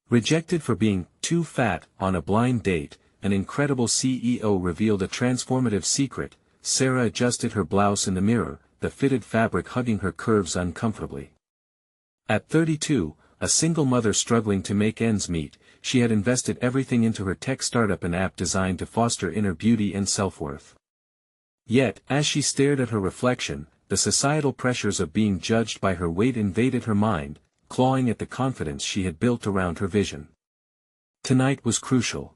Rejected for being too fat on a blind date, an incredible CEO revealed a transformative secret. Sarah adjusted her blouse in the mirror, the fitted fabric hugging her curves uncomfortably. At 32, a single mother struggling to make ends meet, she had invested everything into her tech startup, an app designed to foster inner beauty and self-worth. Yet, as she stared at her reflection, the societal pressures of being judged by her weight invaded her mind, clawing at the confidence she had built around her vision. Tonight was crucial.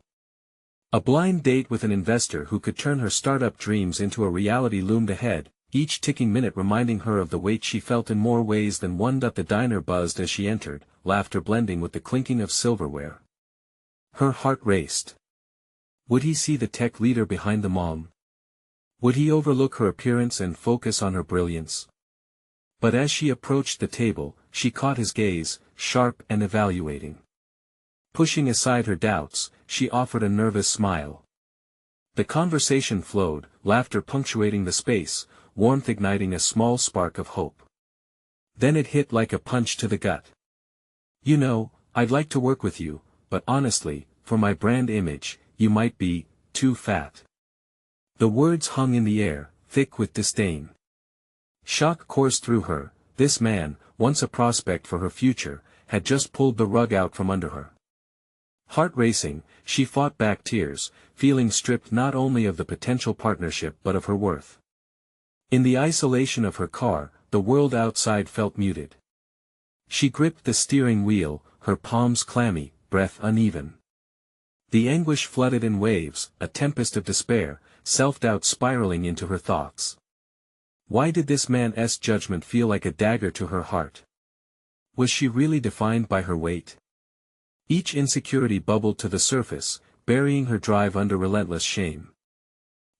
A blind date with an investor who could turn her startup dreams into a reality loomed ahead, each ticking minute reminding her of the weight she felt in more ways than one. The diner buzzed as she entered, laughter blending with the clinking of silverware. Her heart raced. Would he see the tech leader behind the mom? Would he overlook her appearance and focus on her brilliance? But as she approached the table, she caught his gaze, sharp and evaluating. Pushing aside her doubts, she offered a nervous smile. The conversation flowed, laughter punctuating the space, warmth igniting a small spark of hope. Then it hit like a punch to the gut. You know, I'd like to work with you, but honestly, for my brand image, you might be too fat. The words hung in the air, thick with disdain. Shock coursed through her. This man, once a prospect for her future, had just pulled the rug out from under her. Heart racing, she fought back tears, feeling stripped not only of the potential partnership but of her worth. In the isolation of her car, the world outside felt muted. She gripped the steering wheel, her palms clammy, breath uneven. The anguish flooded in waves, a tempest of despair, self-doubt spiraling into her thoughts. Why did this man's judgment feel like a dagger to her heart? Was she really defined by her weight? Each insecurity bubbled to the surface, burying her drive under relentless shame.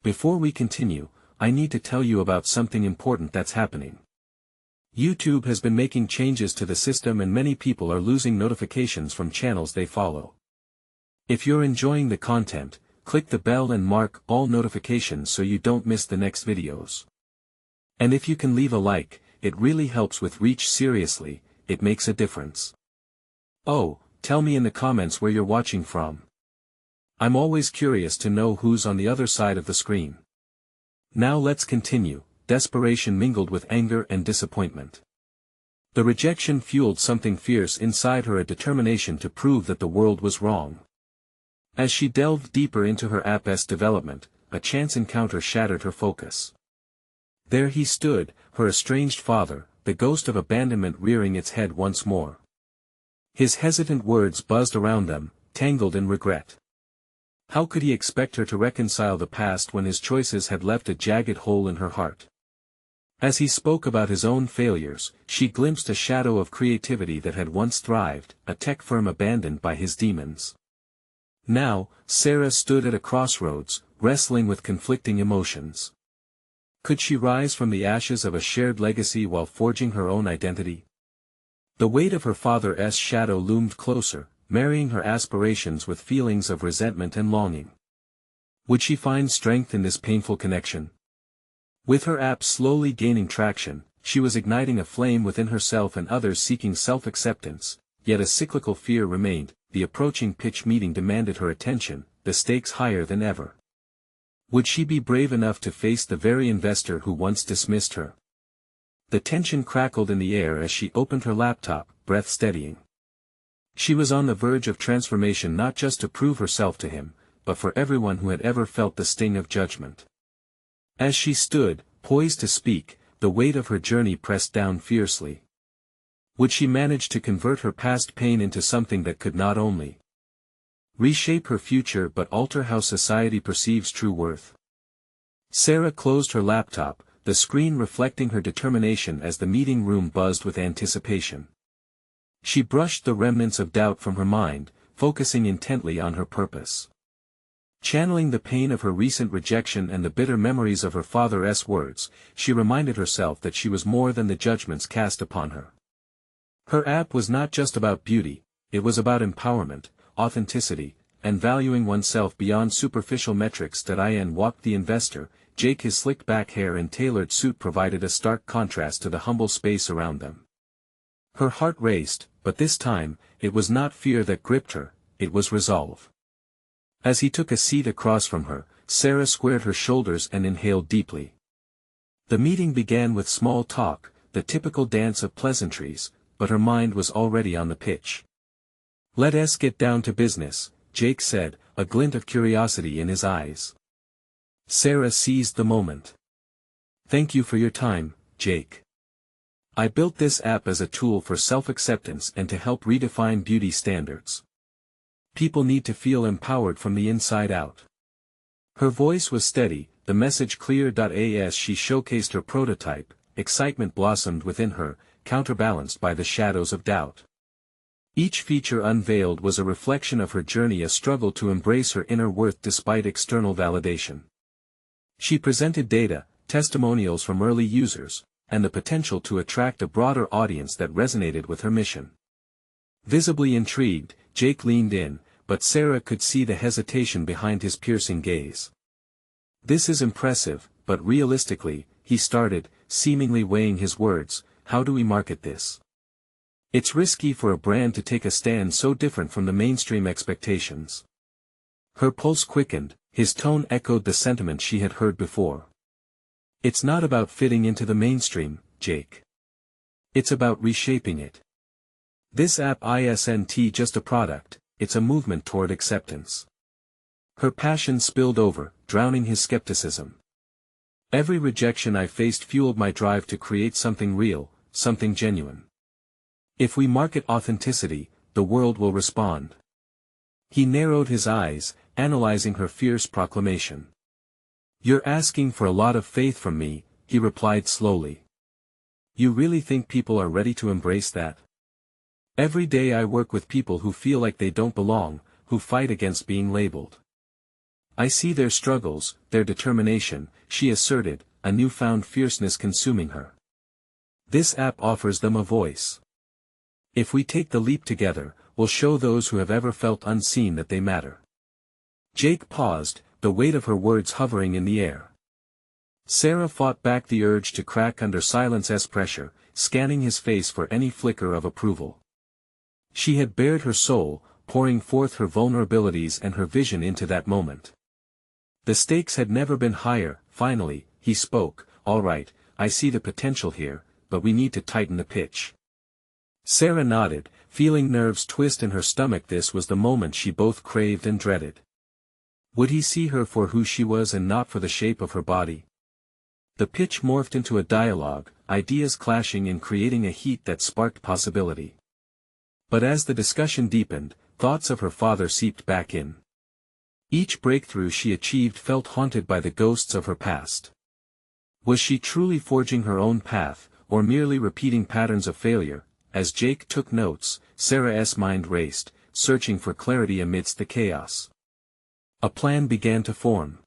Before we continue, I need to tell you about something important that's happening. YouTube has been making changes to the system and many people are losing notifications from channels they follow. If you're enjoying the content, click the bell and mark all notifications so you don't miss the next videos. And if you can leave a like, it really helps with reach. Seriously, it makes a difference. Oh, tell me in the comments where you're watching from. I'm always curious to know who's on the other side of the screen. Now let's continue. Desperation mingled with anger and disappointment. The rejection fueled something fierce inside her, a determination to prove that the world was wrong. As she delved deeper into her app's development, a chance encounter shattered her focus. There he stood, her estranged father, the ghost of abandonment rearing its head once more. His hesitant words buzzed around them, tangled in regret. How could he expect her to reconcile the past when his choices had left a jagged hole in her heart? As he spoke about his own failures, she glimpsed a shadow of creativity that had once thrived, a tech firm abandoned by his demons. Now, Sarah stood at a crossroads, wrestling with conflicting emotions. Could she rise from the ashes of a shared legacy while forging her own identity? The weight of her father's shadow loomed closer, marrying her aspirations with feelings of resentment and longing. Would she find strength in this painful connection? With her app slowly gaining traction, she was igniting a flame within herself and others seeking self-acceptance, yet a cyclical fear remained. The approaching pitch meeting demanded her attention, the stakes higher than ever. Would she be brave enough to face the very investor who once dismissed her? The tension crackled in the air as she opened her laptop, breath steadying. She was on the verge of transformation, not just to prove herself to him, but for everyone who had ever felt the sting of judgment. As she stood, poised to speak, the weight of her journey pressed down fiercely. Would she manage to convert her past pain into something that could not only reshape her future but alter how society perceives true worth? Sarah closed her laptop, the screen reflecting her determination as the meeting room buzzed with anticipation. She brushed the remnants of doubt from her mind, focusing intently on her purpose. Channeling the pain of her recent rejection and the bitter memories of her father's words, she reminded herself that she was more than the judgments cast upon her. Her app was not just about beauty, it was about empowerment, authenticity, and valuing oneself beyond superficial metrics. Walked the investor, Jake. His slicked back hair and tailored suit provided a stark contrast to the humble space around them. Her heart raced, but this time, it was not fear that gripped her, it was resolve. As he took a seat across from her, Sarah squared her shoulders and inhaled deeply. The meeting began with small talk, the typical dance of pleasantries, but her mind was already on the pitch. "Let's get down to business," Jake said, a glint of curiosity in his eyes. Sarah seized the moment. "Thank you for your time, Jake. I built this app as a tool for self-acceptance and to help redefine beauty standards. People need to feel empowered from the inside out." Her voice was steady, the message clear. As she showcased her prototype, excitement blossomed within her, counterbalanced by the shadows of doubt. Each feature unveiled was a reflection of her journey, a struggle to embrace her inner worth despite external validation. She presented data, testimonials from early users, and the potential to attract a broader audience that resonated with her mission. Visibly intrigued, Jake leaned in, but Sarah could see the hesitation behind his piercing gaze. "This is impressive, but realistically," he started, seemingly weighing his words, "how do we market this? It's risky for a brand to take a stand so different from the mainstream expectations." Her pulse quickened, his tone echoed the sentiment she had heard before. "It's not about fitting into the mainstream, Jake. It's about reshaping it. This app isn't just a product, it's a movement toward acceptance." Her passion spilled over, drowning his skepticism. "Every rejection I faced fueled my drive to create something real, something genuine. If we market authenticity, the world will respond." He narrowed his eyes, analyzing her fierce proclamation. "You're asking for a lot of faith from me," he replied slowly. "You really think people are ready to embrace that? Every day I work with people who feel like they don't belong, who fight against being labeled. I see their struggles, their determination," she asserted, a newfound fierceness consuming her. "This app offers them a voice. If we take the leap together, we'll show those who have ever felt unseen that they matter." Jake paused, the weight of her words hovering in the air. Sarah fought back the urge to crack under silence's pressure, scanning his face for any flicker of approval. She had bared her soul, pouring forth her vulnerabilities and her vision into that moment. The stakes had never been higher. Finally, he spoke, "All right, I see the potential here, but we need to tighten the pitch." Sarah nodded, feeling nerves twist in her stomach. This was the moment she both craved and dreaded. Would he see her for who she was and not for the shape of her body? The pitch morphed into a dialogue, ideas clashing and creating a heat that sparked possibility. But as the discussion deepened, thoughts of her father seeped back in. Each breakthrough she achieved felt haunted by the ghosts of her past. Was she truly forging her own path, or merely repeating patterns of failure? As Jake took notes, Sarah's mind raced, searching for clarity amidst the chaos. A plan began to form.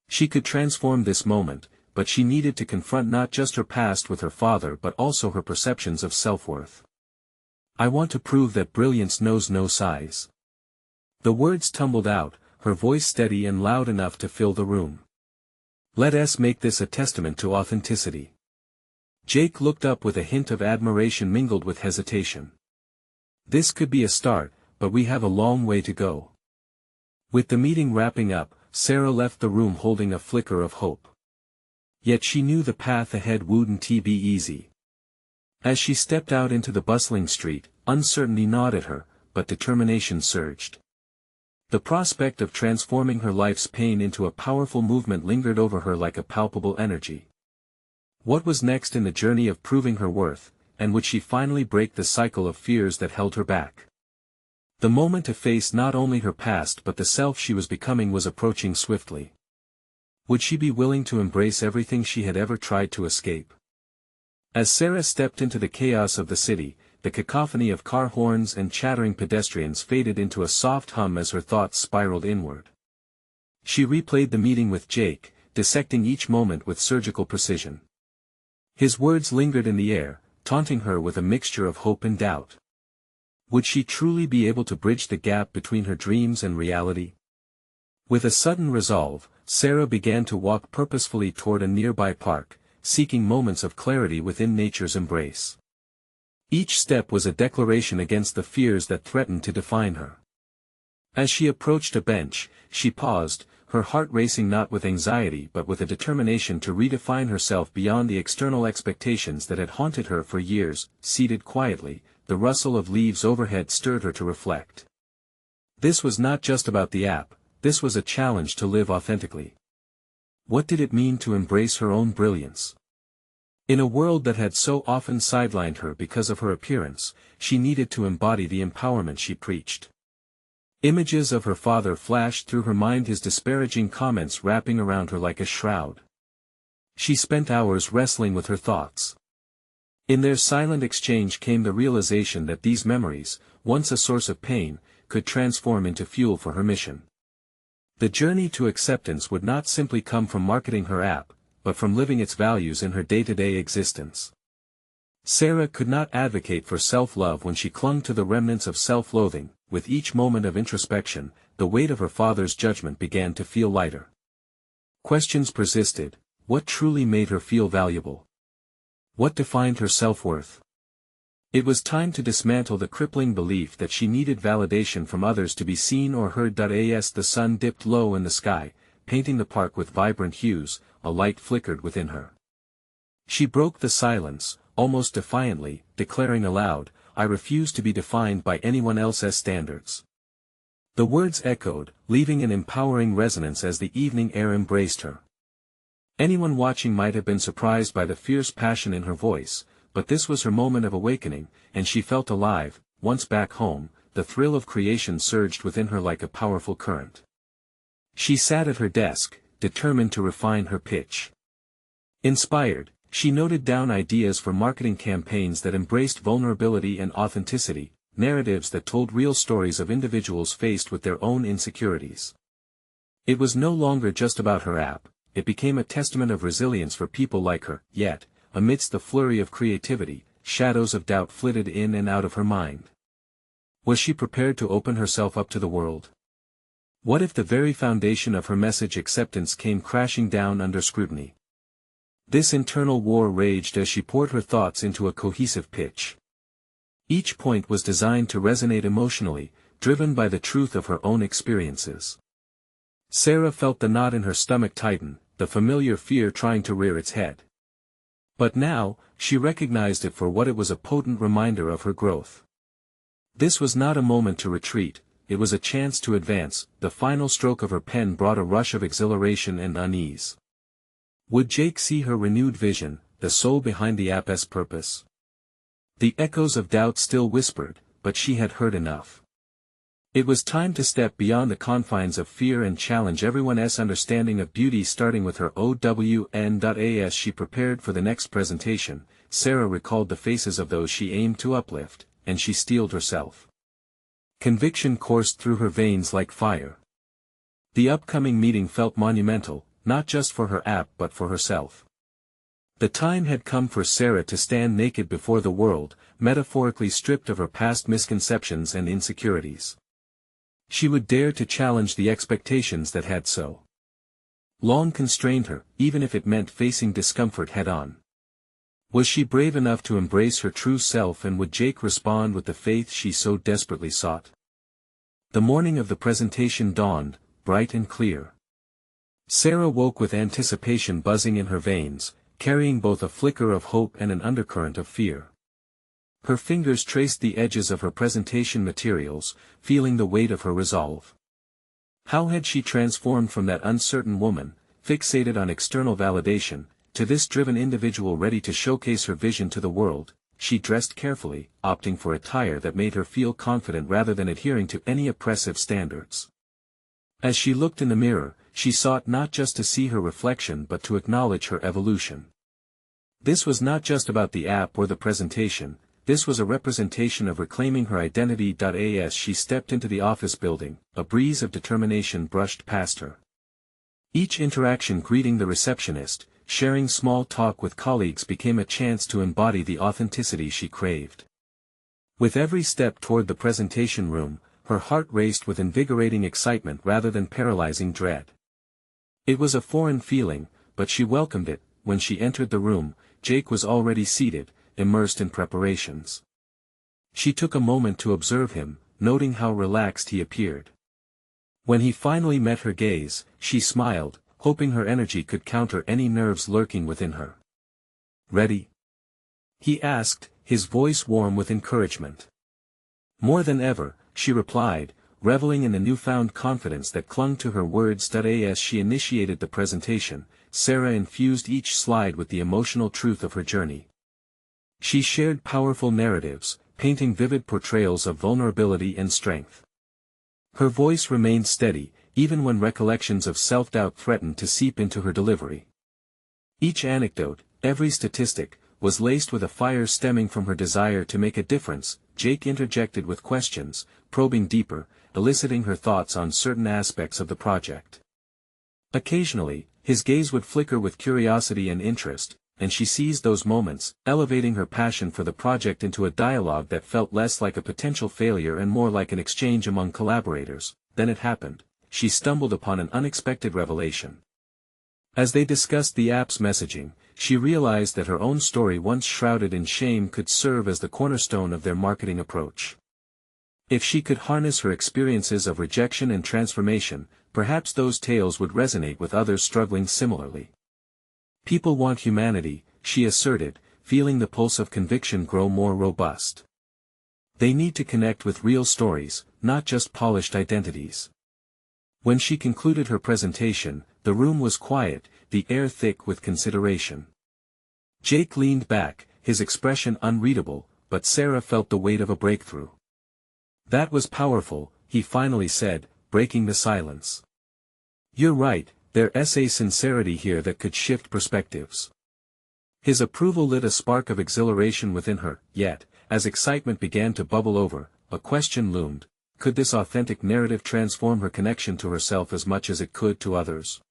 She could transform this moment, but she needed to confront not just her past with her father but also her perceptions of self-worth. "I want to prove that brilliance knows no size." The words tumbled out, her voice steady and loud enough to fill the room. "Let's make this a testament to authenticity." Jake looked up with a hint of admiration mingled with hesitation. "This could be a start, but we have a long way to go." With the meeting wrapping up, Sarah left the room holding a flicker of hope. Yet she knew the path ahead wouldn't be easy. As she stepped out into the bustling street, uncertainty gnawed at her, but determination surged. The prospect of transforming her life's pain into a powerful movement lingered over her like a palpable energy. What was next in the journey of proving her worth, and would she finally break the cycle of fears that held her back? The moment to face not only her past but the self she was becoming was approaching swiftly. Would she be willing to embrace everything she had ever tried to escape? As Sarah stepped into the chaos of the city, the cacophony of car horns and chattering pedestrians faded into a soft hum as her thoughts spiraled inward. She replayed the meeting with Jake, dissecting each moment with surgical precision. His words lingered in the air, taunting her with a mixture of hope and doubt. Would she truly be able to bridge the gap between her dreams and reality? With a sudden resolve, Sarah began to walk purposefully toward a nearby park, seeking moments of clarity within nature's embrace. Each step was a declaration against the fears that threatened to define her. As she approached a bench, she paused, her heart racing not with anxiety but with a determination to redefine herself beyond the external expectations that had haunted her for years. Seated quietly, the rustle of leaves overhead stirred her to reflect. This was not just about the app, this was a challenge to live authentically. What did it mean to embrace her own brilliance? In a world that had so often sidelined her because of her appearance, she needed to embody the empowerment she preached. Images of her father flashed through her mind, his disparaging comments wrapping around her like a shroud. She spent hours wrestling with her thoughts. In their silent exchange came the realization that these memories, once a source of pain, could transform into fuel for her mission. The journey to acceptance would not simply come from marketing her app, but from living its values in her day-to-day existence. Sarah could not advocate for self-love when she clung to the remnants of self-loathing. With each moment of introspection, the weight of her father's judgment began to feel lighter. Questions persisted: what truly made her feel valuable? What defined her self-worth? It was time to dismantle the crippling belief that she needed validation from others to be seen or heard. As the sun dipped low in the sky, painting the park with vibrant hues, a light flickered within her. She broke the silence, almost defiantly, declaring aloud, "I refuse to be defined by anyone else's standards." The words echoed, leaving an empowering resonance as the evening air embraced her. Anyone watching might have been surprised by the fierce passion in her voice, but this was her moment of awakening, and she felt alive. Once back home, the thrill of creation surged within her like a powerful current. She sat at her desk, determined to refine her pitch. Inspired, she noted down ideas for marketing campaigns that embraced vulnerability and authenticity, narratives that told real stories of individuals faced with their own insecurities. It was no longer just about her app, it became a testament of resilience for people like her. Yet, amidst the flurry of creativity, shadows of doubt flitted in and out of her mind. Was she prepared to open herself up to the world? What if the very foundation of her message, acceptance, came crashing down under scrutiny? This internal war raged as she poured her thoughts into a cohesive pitch. Each point was designed to resonate emotionally, driven by the truth of her own experiences. Sarah felt the knot in her stomach tighten, the familiar fear trying to rear its head. But now, she recognized it for what it was: a potent reminder of her growth. This was not a moment to retreat, it was a chance to advance. The final stroke of her pen brought a rush of exhilaration and unease. Would Jake see her renewed vision, the soul behind the app's purpose? The echoes of doubt still whispered, but she had heard enough. It was time to step beyond the confines of fear and challenge everyone's understanding of beauty, starting with her own. As she prepared for the next presentation, Sarah recalled the faces of those she aimed to uplift, and she steeled herself. Conviction coursed through her veins like fire. The upcoming meeting felt monumental, not just for her app but for herself. The time had come for Sarah to stand naked before the world, metaphorically stripped of her past misconceptions and insecurities. She would dare to challenge the expectations that had so long constrained her, even if it meant facing discomfort head-on. Was she brave enough to embrace her true self, and would Jake respond with the faith she so desperately sought? The morning of the presentation dawned, bright and clear. Sarah woke with anticipation buzzing in her veins, carrying both a flicker of hope and an undercurrent of fear. Her fingers traced the edges of her presentation materials, feeling the weight of her resolve. How had she transformed from that uncertain woman, fixated on external validation, to this driven individual ready to showcase her vision to the world? She dressed carefully, opting for attire that made her feel confident rather than adhering to any oppressive standards. As she looked in the mirror, she sought not just to see her reflection but to acknowledge her evolution. This was not just about the app or the presentation, this was a representation of reclaiming her identity. As she stepped into the office building, a breeze of determination brushed past her. Each interaction, greeting the receptionist, sharing small talk with colleagues, became a chance to embody the authenticity she craved. With every step toward the presentation room, her heart raced with invigorating excitement rather than paralyzing dread. It was a foreign feeling, but she welcomed it. When she entered the room, Jake was already seated, immersed in preparations. She took a moment to observe him, noting how relaxed he appeared. When he finally met her gaze, she smiled, hoping her energy could counter any nerves lurking within her. "Ready?" he asked, his voice warm with encouragement. "More than ever," she replied, reveling in the newfound confidence that clung to her words. As she initiated the presentation, Sarah infused each slide with the emotional truth of her journey. She shared powerful narratives, painting vivid portrayals of vulnerability and strength. Her voice remained steady, even when recollections of self-doubt threatened to seep into her delivery. Each anecdote, every statistic, was laced with a fire stemming from her desire to make a difference. Jake interjected with questions, probing deeper, eliciting her thoughts on certain aspects of the project. Occasionally, his gaze would flicker with curiosity and interest, and she seized those moments, elevating her passion for the project into a dialogue that felt less like a potential failure and more like an exchange among collaborators. Then it happened. She stumbled upon an unexpected revelation. As they discussed the app's messaging, she realized that her own story, once shrouded in shame, could serve as the cornerstone of their marketing approach. If she could harness her experiences of rejection and transformation, perhaps those tales would resonate with others struggling similarly. "People want humanity," she asserted, feeling the pulse of conviction grow more robust. "They need to connect with real stories, not just polished identities." When she concluded her presentation, the room was quiet, the air thick with consideration. Jake leaned back, his expression unreadable, but Sarah felt the weight of a breakthrough. "That was powerful," he finally said, breaking the silence. "You're right, there's a sincerity here that could shift perspectives." His approval lit a spark of exhilaration within her, yet, as excitement began to bubble over, a question loomed: could this authentic narrative transform her connection to herself as much as it could to others?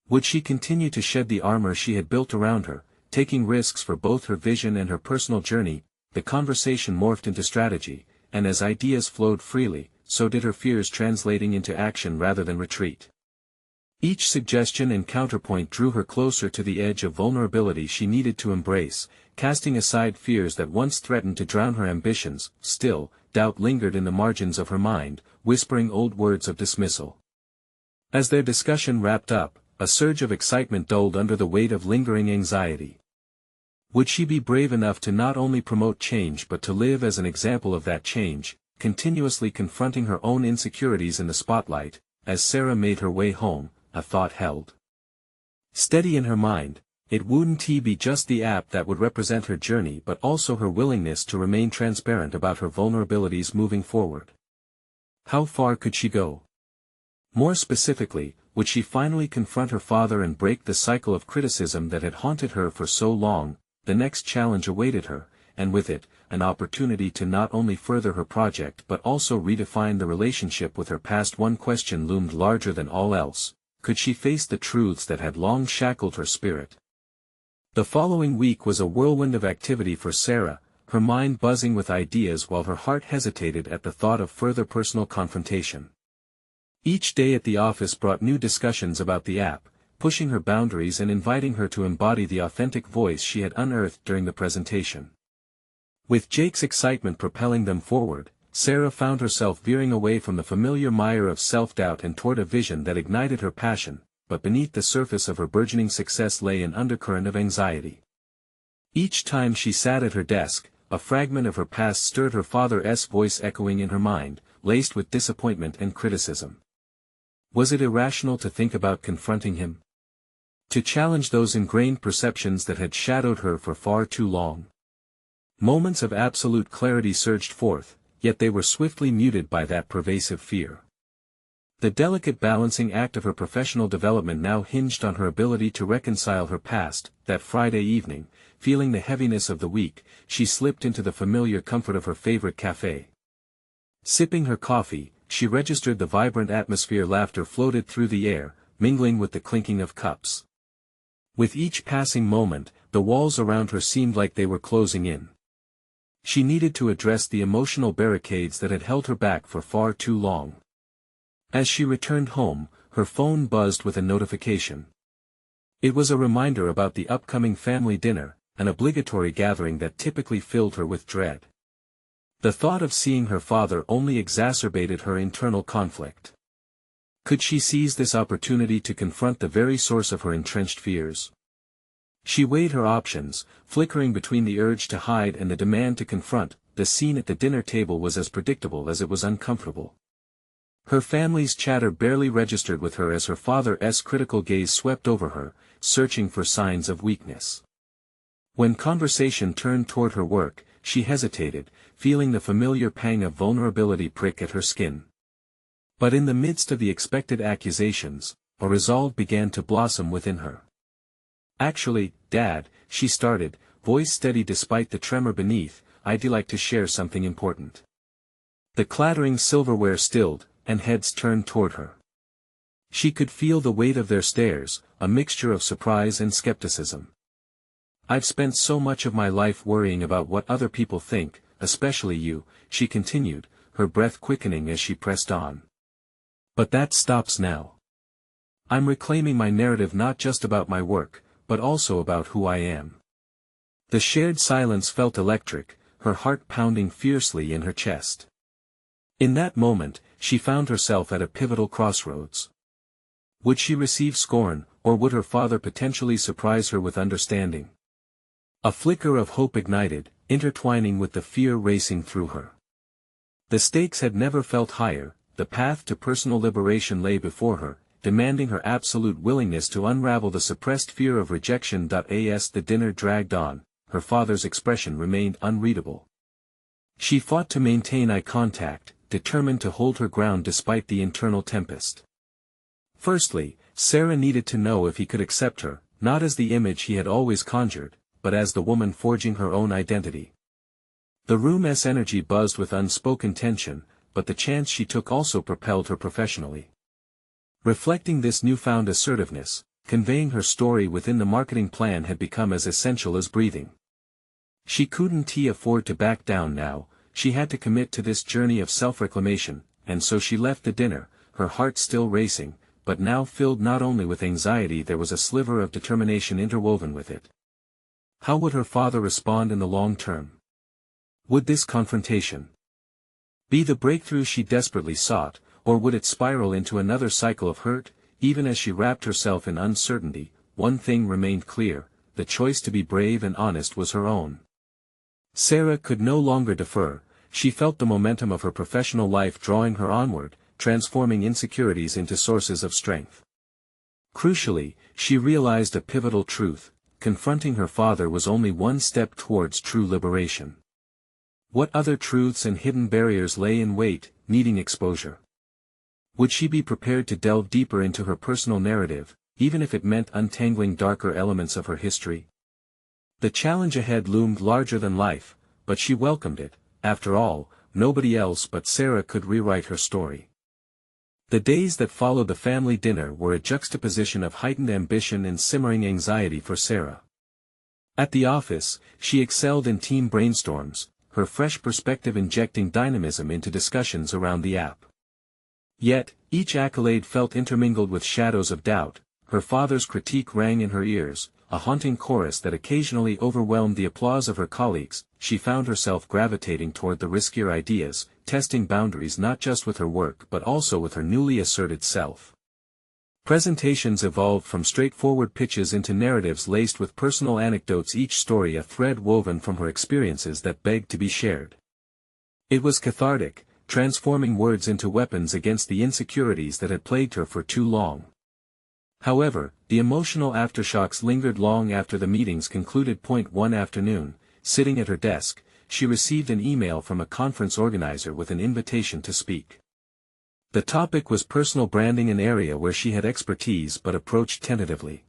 Would she continue to shed the armor she had built around her, taking risks for both her vision and her personal journey? The conversation morphed into strategy, and as ideas flowed freely, so did her fears, translating into action rather than retreat. Each suggestion and counterpoint drew her closer to the edge of vulnerability she needed to embrace, casting aside fears that once threatened to drown her ambitions. Still, doubt lingered in the margins of her mind, whispering old words of dismissal. As their discussion wrapped up, a surge of excitement dulled under the weight of lingering anxiety. Would she be brave enough to not only promote change but to live as an example of that change, continuously confronting her own insecurities in the spotlight? As Sarah made her way home, a thought held steady in her mind: it wouldn't be just the app that would represent her journey, but also her willingness to remain transparent about her vulnerabilities moving forward. How far could she go? More specifically, would she finally confront her father and break the cycle of criticism that had haunted her for so long? The next challenge awaited her, and with it, an opportunity to not only further her project but also redefine the relationship with her past. One question loomed larger than all else: could she face the truths that had long shackled her spirit? The following week was a whirlwind of activity for Sarah, her mind buzzing with ideas while her heart hesitated at the thought of further personal confrontation. Each day at the office brought new discussions about the app, pushing her boundaries and inviting her to embody the authentic voice she had unearthed during the presentation. With Jake's excitement propelling them forward, Sarah found herself veering away from the familiar mire of self-doubt and toward a vision that ignited her passion, but beneath the surface of her burgeoning success lay an undercurrent of anxiety. Each time she sat at her desk, a fragment of her past stirred, her father's voice echoing in her mind, laced with disappointment and criticism. Was it irrational to think about confronting him? To challenge those ingrained perceptions that had shadowed her for far too long? Moments of absolute clarity surged forth, yet they were swiftly muted by that pervasive fear. The delicate balancing act of her professional development now hinged on her ability to reconcile her past. That Friday evening, feeling the heaviness of the week, she slipped into the familiar comfort of her favorite cafe. Sipping her coffee, she registered the vibrant atmosphere. Laughter floated through the air, mingling with the clinking of cups. With each passing moment, the walls around her seemed like they were closing in. She needed to address the emotional barricades that had held her back for far too long. As she returned home, her phone buzzed with a notification. It was a reminder about the upcoming family dinner, an obligatory gathering that typically filled her with dread. The thought of seeing her father only exacerbated her internal conflict. Could she seize this opportunity to confront the very source of her entrenched fears? She weighed her options, flickering between the urge to hide and the demand to confront. The scene at the dinner table was as predictable as it was uncomfortable. Her family's chatter barely registered with her as her father's critical gaze swept over her, searching for signs of weakness. When conversation turned toward her work, she hesitated, feeling the familiar pang of vulnerability prick at her skin. But in the midst of the expected accusations, a resolve began to blossom within her. "Actually, Dad," she started, voice steady despite the tremor beneath, "I'd like to share something important." The clattering silverware stilled, and heads turned toward her. She could feel the weight of their stares, a mixture of surprise and skepticism. "I've spent so much of my life worrying about what other people think, especially you," she continued, her breath quickening as she pressed on. "But that stops now. I'm reclaiming my narrative not just about my work, but also about who I am." The shared silence felt electric, her heart pounding fiercely in her chest. In that moment, she found herself at a pivotal crossroads. Would she receive scorn, or would her father potentially surprise her with understanding? A flicker of hope ignited, intertwining with the fear racing through her. The stakes had never felt higher, the path to personal liberation lay before her, demanding her absolute willingness to unravel the suppressed fear of rejection. As the dinner dragged on, her father's expression remained unreadable. She fought to maintain eye contact, determined to hold her ground despite the internal tempest. Firstly, Sarah needed to know if he could accept her, not as the image he had always conjured, but as the woman forging her own identity. The room's energy buzzed with unspoken tension, but the chance she took also propelled her professionally. Reflecting this newfound assertiveness, conveying her story within the marketing plan had become as essential as breathing. She couldn't afford to back down now, she had to commit to this journey of self-reclamation, and so she left the dinner, her heart still racing, but now filled not only with anxiety, there was a sliver of determination interwoven with it. How would her father respond in the long term? Would this confrontation be the breakthrough she desperately sought, or would it spiral into another cycle of hurt? Even as she wrapped herself in uncertainty, one thing remained clear: the choice to be brave and honest was her own. Sarah could no longer defer, she felt the momentum of her professional life drawing her onward, transforming insecurities into sources of strength. Crucially, she realized a pivotal truth: confronting her father was only one step towards true liberation. What other truths and hidden barriers lay in wait, needing exposure? Would she be prepared to delve deeper into her personal narrative, even if it meant untangling darker elements of her history? The challenge ahead loomed larger than life, but she welcomed it. After all, nobody else but Sarah could rewrite her story. The days that followed the family dinner were a juxtaposition of heightened ambition and simmering anxiety for Sarah. At the office, she excelled in team brainstorms, her fresh perspective injecting dynamism into discussions around the app. Yet, each accolade felt intermingled with shadows of doubt. Her father's critique rang in her ears, a haunting chorus that occasionally overwhelmed the applause of her colleagues. She found herself gravitating toward the riskier ideas, testing boundaries not just with her work but also with her newly asserted self. Presentations evolved from straightforward pitches into narratives laced with personal anecdotes, each story a thread woven from her experiences that begged to be shared. It was cathartic, transforming words into weapons against the insecurities that had plagued her for too long. However, the emotional aftershocks lingered long after the meetings concluded. One afternoon, sitting at her desk, she received an email from a conference organizer with an invitation to speak. The topic was personal branding, an area where she had expertise but approached tentatively.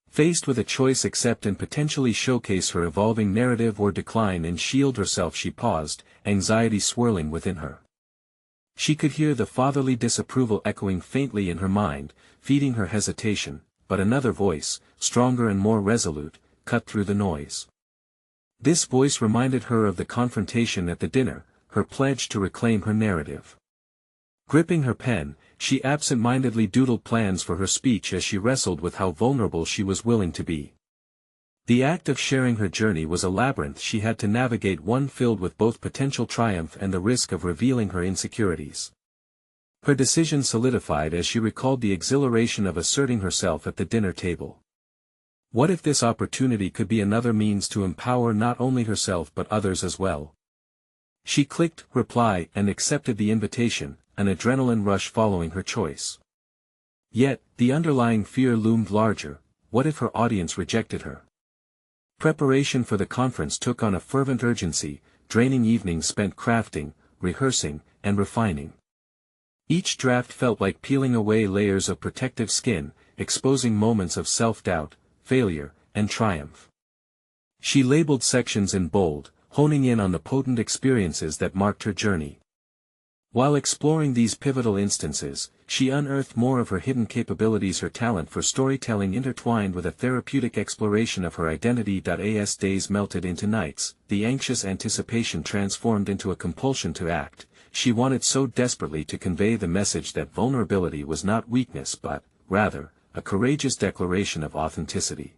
Faced with a choice: accept and potentially showcase her evolving narrative, or decline and shield herself, she paused, anxiety swirling within her. She could hear the fatherly disapproval echoing faintly in her mind, feeding her hesitation, but another voice, stronger and more resolute, cut through the noise. This voice reminded her of the confrontation at the dinner, her pledge to reclaim her narrative. Gripping her pen, she absent-mindedly doodled plans for her speech as she wrestled with how vulnerable she was willing to be. The act of sharing her journey was a labyrinth she had to navigate, one filled with both potential triumph and the risk of revealing her insecurities. Her decision solidified as she recalled the exhilaration of asserting herself at the dinner table. What if this opportunity could be another means to empower not only herself but others as well? She clicked reply and accepted the invitation, an adrenaline rush following her choice. Yet, the underlying fear loomed larger. What if her audience rejected her? Preparation for the conference took on a fervent urgency, draining evenings spent crafting, rehearsing, and refining. Each draft felt like peeling away layers of protective skin, exposing moments of self-doubt, failure, and triumph. She labeled sections in bold, honing in on the potent experiences that marked her journey. While exploring these pivotal instances, she unearthed more of her hidden capabilities, her talent for storytelling intertwined with a therapeutic exploration of her identity. As days melted into nights, the anxious anticipation transformed into a compulsion to act. She wanted so desperately to convey the message that vulnerability was not weakness but, rather, a courageous declaration of authenticity.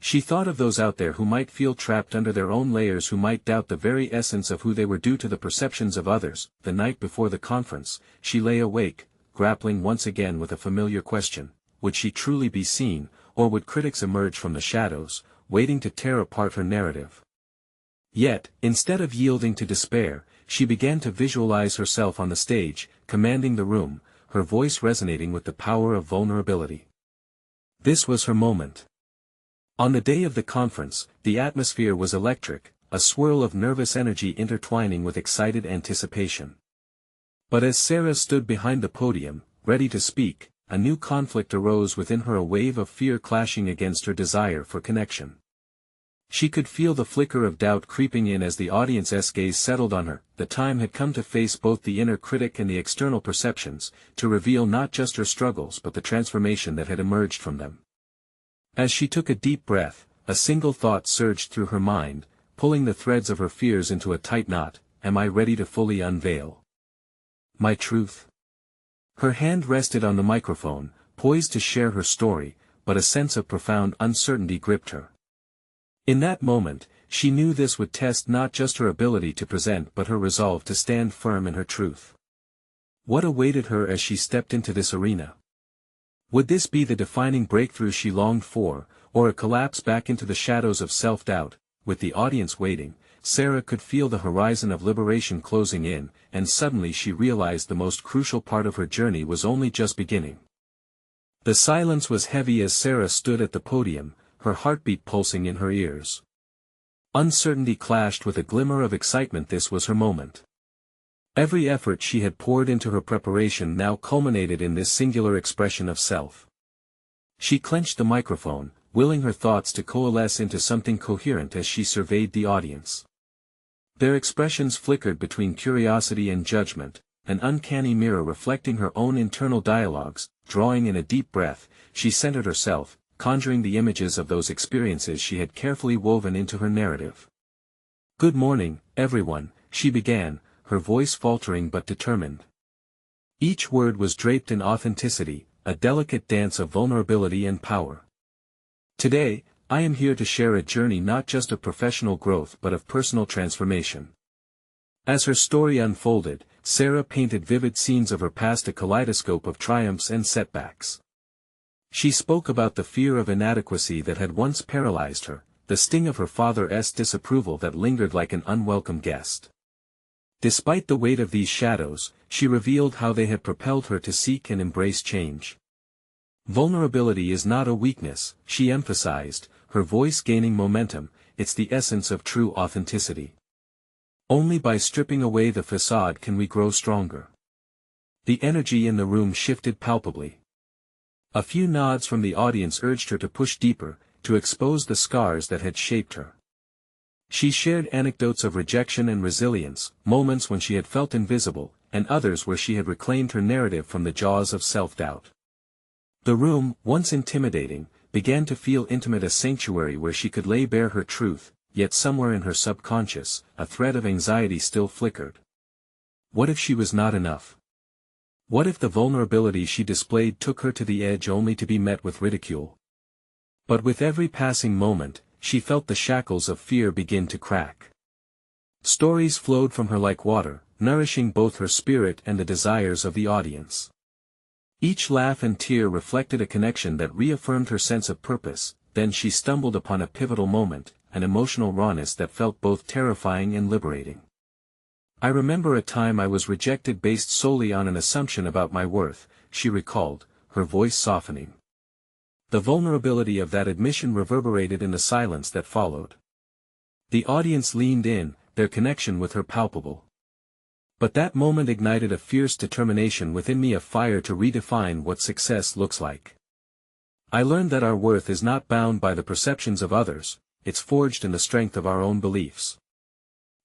She thought of those out there who might feel trapped under their own layers, who might doubt the very essence of who they were due to the perceptions of others. The night before the conference, she lay awake, grappling once again with a familiar question: would she truly be seen, or would critics emerge from the shadows, waiting to tear apart her narrative? Yet, instead of yielding to despair, she began to visualize herself on the stage, commanding the room, her voice resonating with the power of vulnerability. This was her moment. On the day of the conference, the atmosphere was electric, a swirl of nervous energy intertwining with excited anticipation. But as Sarah stood behind the podium, ready to speak, a new conflict arose within her, a wave of fear clashing against her desire for connection. She could feel the flicker of doubt creeping in as the audience's gaze settled on her. The time had come to face both the inner critic and the external perceptions, to reveal not just her struggles but the transformation that had emerged from them. As she took a deep breath, a single thought surged through her mind, pulling the threads of her fears into a tight knot: am I ready to fully unveil my truth? Her hand rested on the microphone, poised to share her story, but a sense of profound uncertainty gripped her. In that moment, she knew this would test not just her ability to present but her resolve to stand firm in her truth. What awaited her as she stepped into this arena? Would this be the defining breakthrough she longed for, or a collapse back into the shadows of self-doubt? With the audience waiting, Sarah could feel the horizon of liberation closing in, and suddenly she realized the most crucial part of her journey was only just beginning. The silence was heavy as Sarah stood at the podium, her heartbeat pulsing in her ears. Uncertainty clashed with a glimmer of excitement. This was her moment. Every effort she had poured into her preparation now culminated in this singular expression of self. She clenched the microphone, willing her thoughts to coalesce into something coherent as she surveyed the audience. Their expressions flickered between curiosity and judgment, an uncanny mirror reflecting her own internal dialogues. Drawing in a deep breath, she centered herself, conjuring the images of those experiences she had carefully woven into her narrative. "Good morning, everyone," she began, her voice faltering but determined. Each word was draped in authenticity, a delicate dance of vulnerability and power. "Today, I am here to share a journey not just of professional growth but of personal transformation." As her story unfolded, Sarah painted vivid scenes of her past, a kaleidoscope of triumphs and setbacks. She spoke about the fear of inadequacy that had once paralyzed her, the sting of her father's disapproval that lingered like an unwelcome guest. Despite the weight of these shadows, she revealed how they had propelled her to seek and embrace change. "Vulnerability is not a weakness," she emphasized, her voice gaining momentum, "it's the essence of true authenticity. Only by stripping away the facade can we grow stronger." The energy in the room shifted palpably. A few nods from the audience urged her to push deeper, to expose the scars that had shaped her. She shared anecdotes of rejection and resilience, moments when she had felt invisible, and others where she had reclaimed her narrative from the jaws of self-doubt. The room, once intimidating, began to feel intimate, a sanctuary where she could lay bare her truth, yet somewhere in her subconscious, a thread of anxiety still flickered. What if she was not enough? What if the vulnerability she displayed took her to the edge only to be met with ridicule? But with every passing moment, she felt the shackles of fear begin to crack. Stories flowed from her like water, nourishing both her spirit and the desires of the audience. Each laugh and tear reflected a connection that reaffirmed her sense of purpose. Then she stumbled upon a pivotal moment, an emotional rawness that felt both terrifying and liberating. "I remember a time I was rejected based solely on an assumption about my worth," she recalled, her voice softening. The vulnerability of that admission reverberated in the silence that followed. The audience leaned in, their connection with her palpable. But that moment ignited a fierce determination within me, a fire to redefine what success looks like. I learned that our worth is not bound by the perceptions of others, it's forged in the strength of our own beliefs.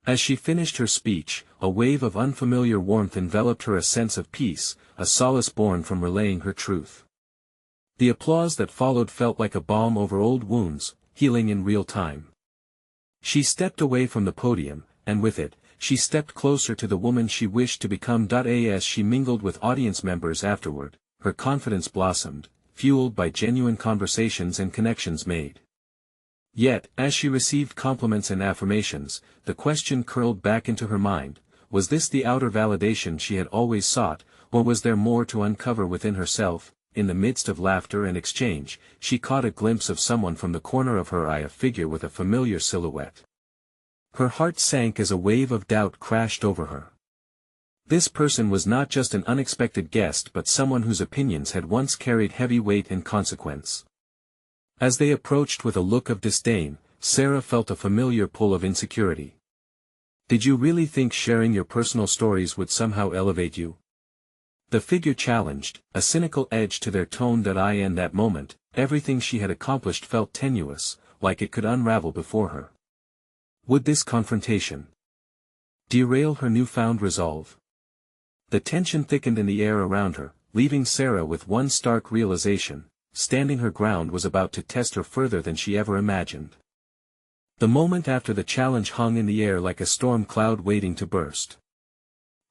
As she finished her speech, a wave of unfamiliar warmth enveloped her, a sense of peace, a solace born from relaying her truth. The applause that followed felt like a balm over old wounds, healing in real time. She stepped away from the podium, and with it, she stepped closer to the woman she wished to become. As she mingled with audience members afterward, her confidence blossomed, fueled by genuine conversations and connections made. Yet, as she received compliments and affirmations, the question curled back into her mind: was this the outer validation she had always sought, or was there more to uncover within herself? In the midst of laughter and exchange, she caught a glimpse of someone from the corner of her eye, a figure with a familiar silhouette. Her heart sank as a wave of doubt crashed over her. This person was not just an unexpected guest, but someone whose opinions had once carried heavy weight and consequence. As they approached with a look of disdain, Sarah felt a familiar pull of insecurity. "Did you really think sharing your personal stories would somehow elevate you?" The figure challenged, a cynical edge to their tone. In that moment, everything she had accomplished felt tenuous, like it could unravel before her. Would this confrontation derail her newfound resolve? The tension thickened in the air around her, leaving Sarah with one stark realization: standing her ground was about to test her further than she ever imagined. The moment after the challenge hung in the air like a storm cloud waiting to burst.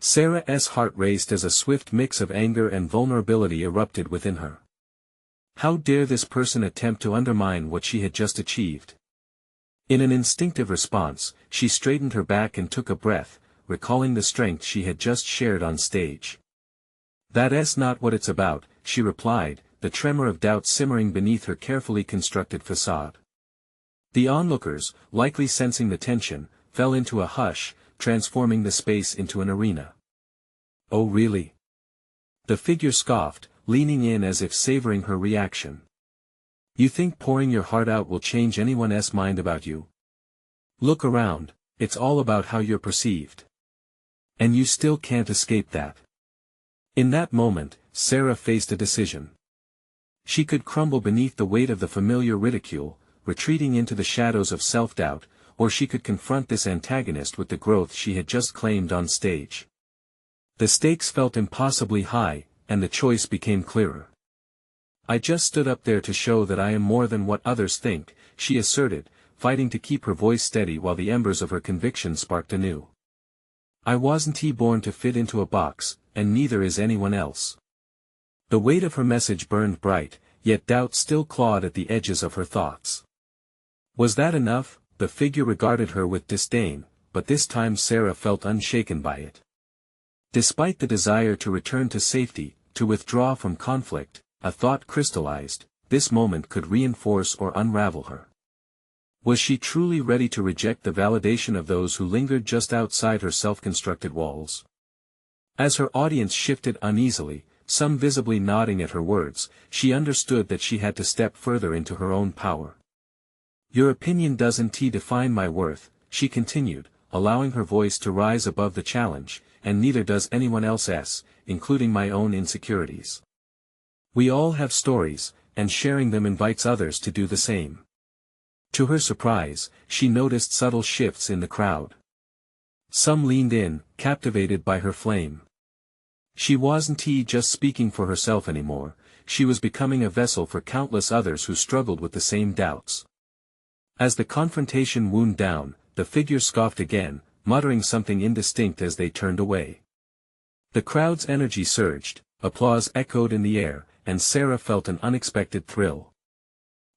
Sarah's heart raced as a swift mix of anger and vulnerability erupted within her. How dare this person attempt to undermine what she had just achieved? In an instinctive response, she straightened her back and took a breath, recalling the strength she had just shared on stage. "That's not what it's about," she replied, the tremor of doubt simmering beneath her carefully constructed facade. The onlookers, likely sensing the tension, fell into a hush, transforming the space into an arena. "Oh really?" The figure scoffed, leaning in as if savoring her reaction. "You think pouring your heart out will change anyone's mind about you? Look around, it's all about how you're perceived. And you still can't escape that." In that moment, Sarah faced a decision. She could crumble beneath the weight of the familiar ridicule, retreating into the shadows of self-doubt, or she could confront this antagonist with the growth she had just claimed on stage. The stakes felt impossibly high, and the choice became clearer. "I just stood up there to show that I am more than what others think," she asserted, fighting to keep her voice steady while the embers of her conviction sparked anew. "I wasn't born to fit into a box, and neither is anyone else." The weight of her message burned bright, yet doubt still clawed at the edges of her thoughts. Was that enough? The figure regarded her with disdain, but this time Sarah felt unshaken by it. Despite the desire to return to safety, to withdraw from conflict, a thought crystallized: this moment could reinforce or unravel her. Was she truly ready to reject the validation of those who lingered just outside her self-constructed walls? As her audience shifted uneasily, some visibly nodding at her words, she understood that she had to step further into her own power. "Your opinion doesn't define my worth," she continued, allowing her voice to rise above the challenge, "and neither does anyone else's, including my own insecurities. We all have stories, and sharing them invites others to do the same." To her surprise, she noticed subtle shifts in the crowd. Some leaned in, captivated by her flame. She wasn't just speaking for herself anymore, she was becoming a vessel for countless others who struggled with the same doubts. As the confrontation wound down, the figure scoffed again, muttering something indistinct as they turned away. The crowd's energy surged, applause echoed in the air, and Sarah felt an unexpected thrill.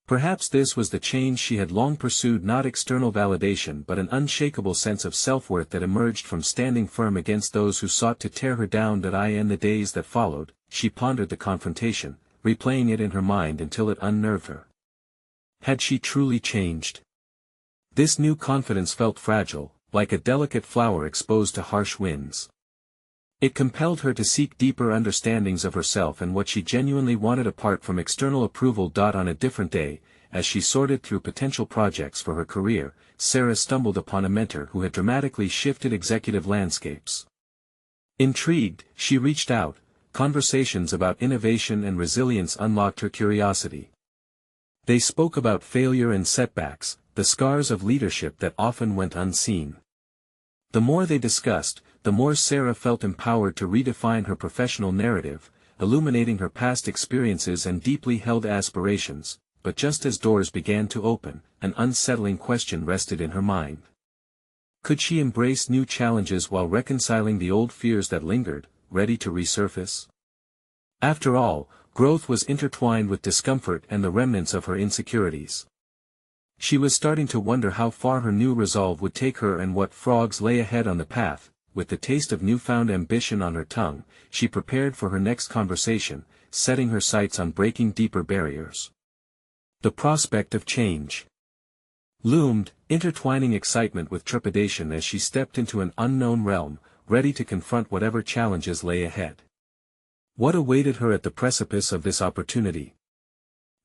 Perhaps this was the change she had long pursued, not external validation but an unshakable sense of self-worth that emerged from standing firm against those who sought to tear her down. In the days that followed, she pondered the confrontation, replaying it in her mind until it unnerved her. Had she truly changed? This new confidence felt fragile, like a delicate flower exposed to harsh winds. It compelled her to seek deeper understandings of herself and what she genuinely wanted apart from external approval. On a different day, as she sorted through potential projects for her career, Sarah stumbled upon a mentor who had dramatically shifted executive landscapes. Intrigued, she reached out. Conversations about innovation and resilience unlocked her curiosity. They spoke about failure and setbacks, the scars of leadership that often went unseen. The more they discussed, the more Sarah felt empowered to redefine her professional narrative, illuminating her past experiences and deeply held aspirations. But just as doors began to open, an unsettling question rested in her mind. Could she embrace new challenges while reconciling the old fears that lingered, ready to resurface? After all, growth was intertwined with discomfort and the remnants of her insecurities. She was starting to wonder how far her new resolve would take her and what frogs lay ahead on the path. With the taste of newfound ambition on her tongue, she prepared for her next conversation, setting her sights on breaking deeper barriers. The prospect of change loomed, intertwining excitement with trepidation as she stepped into an unknown realm, ready to confront whatever challenges lay ahead. What awaited her at the precipice of this opportunity?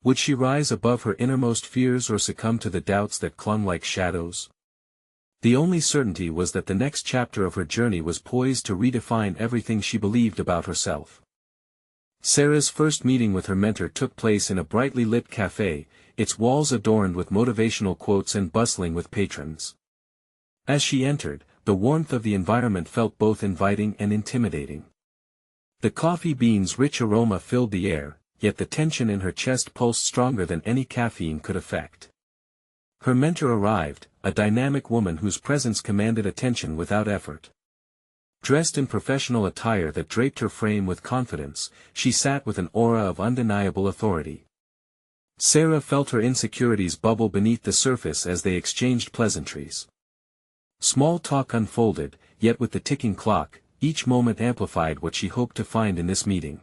Would she rise above her innermost fears or succumb to the doubts that clung like shadows? The only certainty was that the next chapter of her journey was poised to redefine everything she believed about herself. Sarah's first meeting with her mentor took place in a brightly lit cafe, its walls adorned with motivational quotes and bustling with patrons. As she entered, the warmth of the environment felt both inviting and intimidating. The coffee beans' rich aroma filled the air, yet the tension in her chest pulsed stronger than any caffeine could affect. Her mentor arrived, a dynamic woman whose presence commanded attention without effort. Dressed in professional attire that draped her frame with confidence, she sat with an aura of undeniable authority. Sarah felt her insecurities bubble beneath the surface as they exchanged pleasantries. Small talk unfolded, yet with the ticking clock, each moment amplified what she hoped to find in this meeting.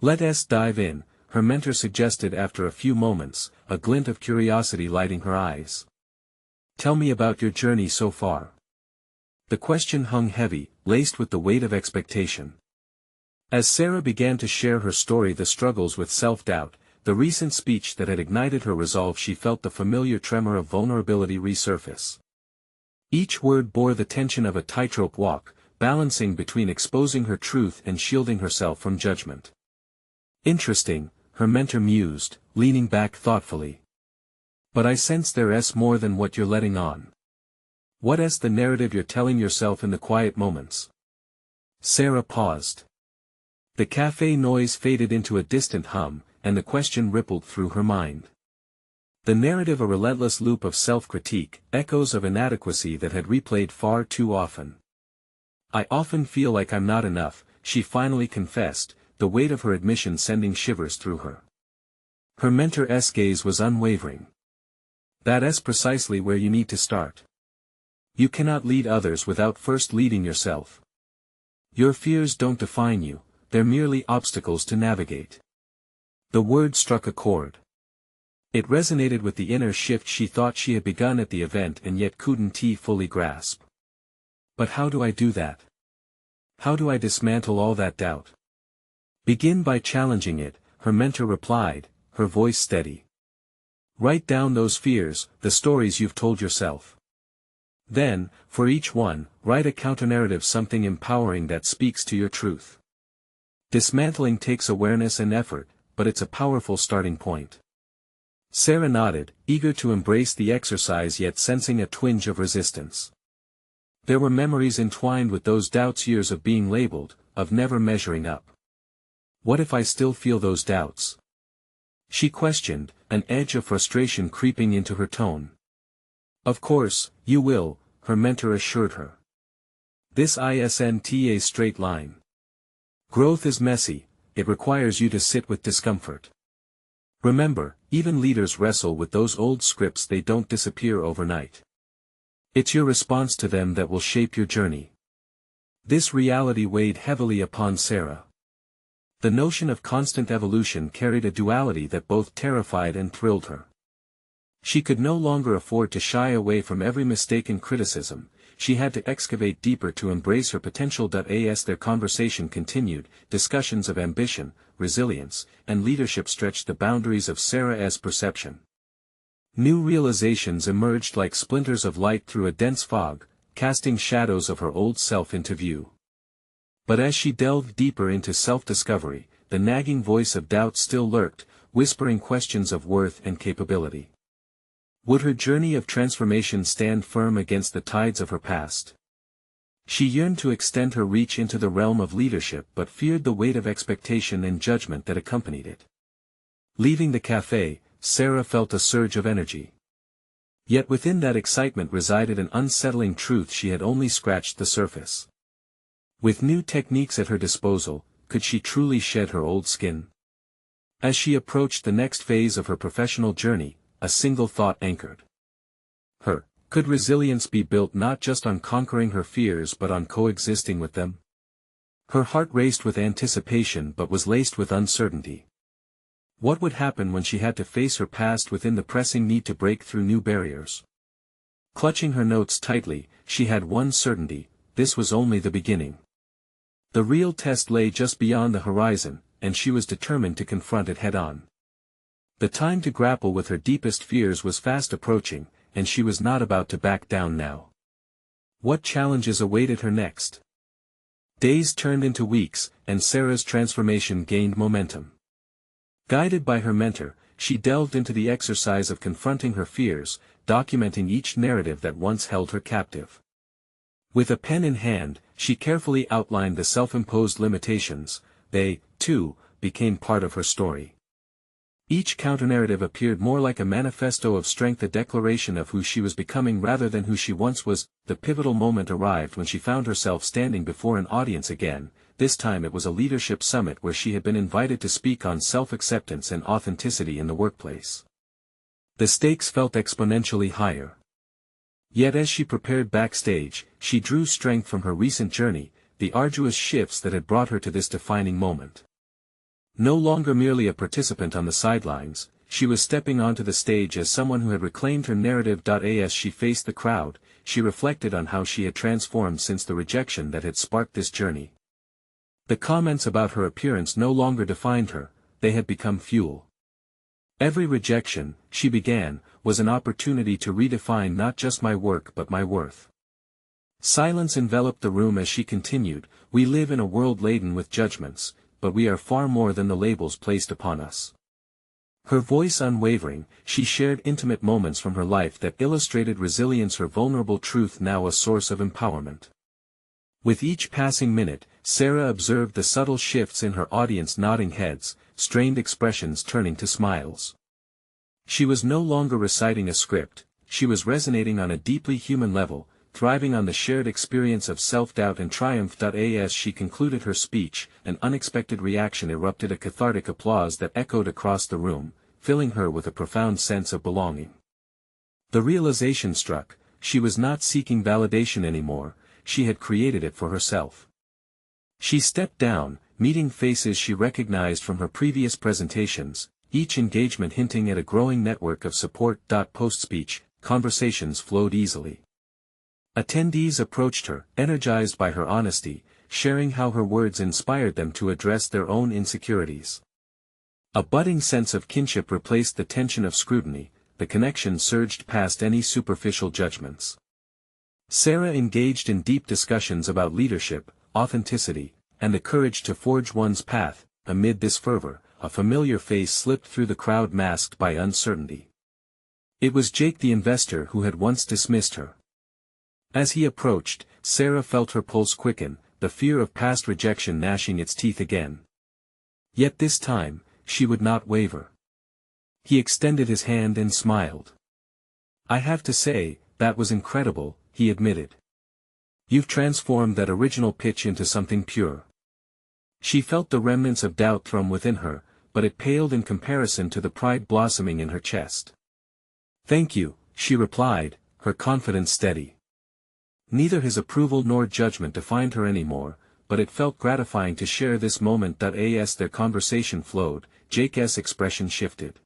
"Let's dive in," her mentor suggested after a few moments, a glint of curiosity lighting her eyes. "Tell me about your journey so far." The question hung heavy, laced with the weight of expectation. As Sarah began to share her story, the struggles with self-doubt, the recent speech that had ignited her resolve, she felt the familiar tremor of vulnerability resurface. Each word bore the tension of a tightrope walk, balancing between exposing her truth and shielding herself from judgment. "Interesting," her mentor mused, leaning back thoughtfully. "But I sense there's more than what you're letting on. What's the narrative you're telling yourself in the quiet moments?" Sarah paused. The cafe noise faded into a distant hum, and the question rippled through her mind. The narrative, a relentless loop of self-critique, echoes of inadequacy that had replayed far too often. "I often feel like I'm not enough," she finally confessed, the weight of her admission sending shivers through her. Her mentor's gaze was unwavering. "That's precisely where you need to start. You cannot lead others without first leading yourself. Your fears don't define you, they're merely obstacles to navigate." The word struck a chord. It resonated with the inner shift she thought she had begun at the event and yet couldn't fully grasp. "But how do I do that? How do I dismantle all that doubt?" "Begin by challenging it," her mentor replied, her voice steady. "Write down those fears, the stories you've told yourself. Then, for each one, write a counternarrative, something empowering that speaks to your truth. Dismantling takes awareness and effort, but it's a powerful starting point." Sarah nodded, eager to embrace the exercise yet sensing a twinge of resistance. There were memories entwined with those doubts, years of being labeled, of never measuring up. "What if I still feel those doubts?" she questioned, an edge of frustration creeping into her tone. "Of course, you will," her mentor assured her. "This isn't a straight line. Growth is messy, it requires you to sit with discomfort. Remember, even leaders wrestle with those old scripts. They don't disappear overnight. It's your response to them that will shape your journey. This reality weighed heavily upon Sarah. The notion of constant evolution carried a duality that both terrified and thrilled her. She could no longer afford to shy away from every mistaken criticism. She had to excavate deeper to embrace her potential. As their conversation continued, discussions of ambition, resilience, and leadership stretched the boundaries of Sarah's perception. New realizations emerged like splinters of light through a dense fog, casting shadows of her old self into view. But as she delved deeper into self-discovery, the nagging voice of doubt still lurked, whispering questions of worth and capability. Would her journey of transformation stand firm against the tides of her past? She yearned to extend her reach into the realm of leadership but feared the weight of expectation and judgment that accompanied it. Leaving the cafe, Sarah felt a surge of energy. Yet within that excitement resided an unsettling truth. She had only scratched the surface. With new techniques at her disposal, could she truly shed her old skin? As she approached the next phase of her professional journey, a single thought anchored her. Could resilience be built not just on conquering her fears but on coexisting with them? Her heart raced with anticipation but was laced with uncertainty. What would happen when she had to face her past within the pressing need to break through new barriers? Clutching her notes tightly, she had one certainty: this was only the beginning. The real test lay just beyond the horizon, and she was determined to confront it head-on. The time to grapple with her deepest fears was fast approaching, and she was not about to back down now. What challenges awaited her next? Days turned into weeks, and Sarah's transformation gained momentum. Guided by her mentor, she delved into the exercise of confronting her fears, documenting each narrative that once held her captive. With a pen in hand, she carefully outlined the self-imposed limitations. They, too, became part of her story. Each counternarrative appeared more like a manifesto of strength, a declaration of who she was becoming rather than who she once was. The pivotal moment arrived when she found herself standing before an audience again. This time it was a leadership summit where she had been invited to speak on self-acceptance and authenticity in the workplace. The stakes felt exponentially higher. Yet as she prepared backstage, she drew strength from her recent journey, the arduous shifts that had brought her to this defining moment. No longer merely a participant on the sidelines, she was stepping onto the stage as someone who had reclaimed her narrative. As she faced the crowd, she reflected on how she had transformed since the rejection that had sparked this journey. The comments about her appearance no longer defined her, they had become fuel. Every rejection, she began, was an opportunity to redefine not just my work but my worth. Silence enveloped the room as she continued. We live in a world laden with judgments, but we are far more than the labels placed upon us. Her voice unwavering, she shared intimate moments from her life that illustrated resilience, her vulnerable truth now a source of empowerment. With each passing minute, Sarah observed the subtle shifts in her audience, nodding heads, strained expressions turning to smiles. She was no longer reciting a script, she was resonating on a deeply human level, thriving on the shared experience of self-doubt and triumph. As she concluded her speech, an unexpected reaction erupted, a cathartic applause that echoed across the room, filling her with a profound sense of belonging. The realization struck: she was not seeking validation anymore, she had created it for herself. She stepped down, meeting faces she recognized from her previous presentations, each engagement hinting at a growing network of support. Post-speech, conversations flowed easily. Attendees approached her, energized by her honesty, sharing how her words inspired them to address their own insecurities. A budding sense of kinship replaced the tension of scrutiny, the connection surged past any superficial judgments. Sarah engaged in deep discussions about leadership, authenticity, and the courage to forge one's path. Amid this fervor, a familiar face slipped through the crowd, masked by uncertainty. It was Jake, the investor who had once dismissed her. As he approached, Sarah felt her pulse quicken, the fear of past rejection gnashing its teeth again. Yet this time, she would not waver. He extended his hand and smiled. "I have to say, that was incredible," he admitted. "You've transformed that original pitch into something pure." She felt the remnants of doubt thrum within her, but it paled in comparison to the pride blossoming in her chest. "Thank you," she replied, her confidence steady. Neither his approval nor judgment defined her anymore, but it felt gratifying to share this moment. As their conversation flowed, Jake's expression shifted.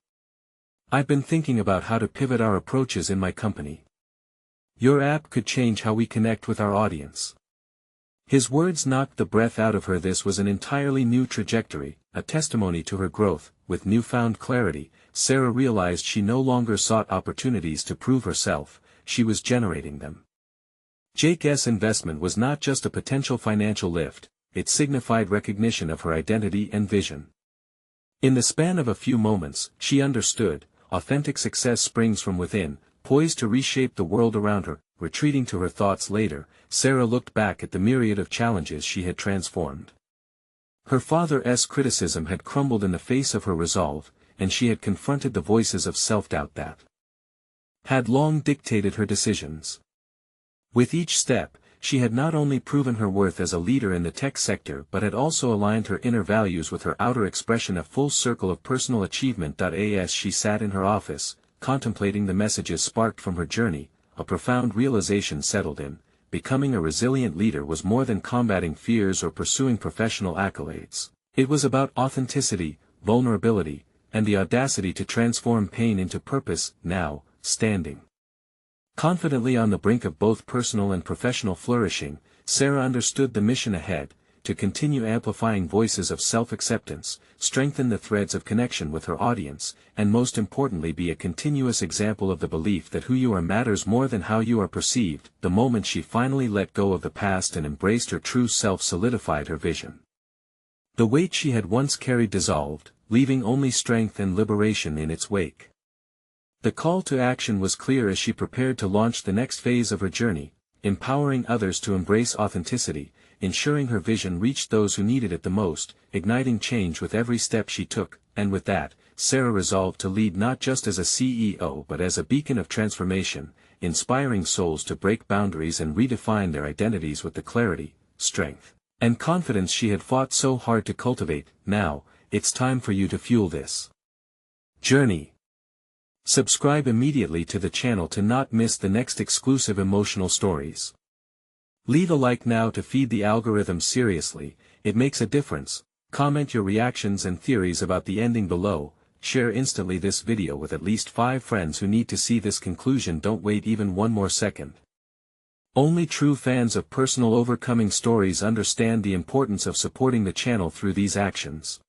"I've been thinking about how to pivot our approaches in my company. Your app could change how we connect with our audience." His words knocked the breath out of her. This was an entirely new trajectory, a testimony to her growth. With newfound clarity, Sarah realized she no longer sought opportunities to prove herself, she was generating them. Jake's investment was not just a potential financial lift, it signified recognition of her identity and vision. In the span of a few moments, she understood, authentic success springs from within, poised to reshape the world around her. Retreating to her thoughts later, Sarah looked back at the myriad of challenges she had transformed. Her father's criticism had crumbled in the face of her resolve, and she had confronted the voices of self-doubt that had long dictated her decisions. With each step, she had not only proven her worth as a leader in the tech sector but had also aligned her inner values with her outer expression, a full circle of personal achievement. As she sat in her office, contemplating the messages sparked from her journey, a profound realization settled in: becoming a resilient leader was more than combating fears or pursuing professional accolades. It was about authenticity, vulnerability, and the audacity to transform pain into purpose. Now, standing confidently on the brink of both personal and professional flourishing, Sarah understood the mission ahead: to continue amplifying voices of self-acceptance, strengthen the threads of connection with her audience, and most importantly be a continuous example of the belief that who you are matters more than how you are perceived. The moment she finally let go of the past and embraced her true self solidified her vision. The weight she had once carried dissolved, leaving only strength and liberation in its wake. The call to action was clear as she prepared to launch the next phase of her journey, empowering others to embrace authenticity, ensuring her vision reached those who needed it the most, igniting change with every step she took. And with that, Sarah resolved to lead not just as a CEO but as a beacon of transformation, inspiring souls to break boundaries and redefine their identities with the clarity, strength, and confidence she had fought so hard to cultivate. Now, it's time for you to fuel this journey. Subscribe immediately to the channel to not miss the next exclusive emotional stories. Leave a like now to feed the algorithm. Seriously, it makes a difference. Comment your reactions and theories about the ending below. Share instantly this video with at least 5 friends who need to see this conclusion. Don't wait even one more second. Only true fans of personal overcoming stories understand the importance of supporting the channel through these actions.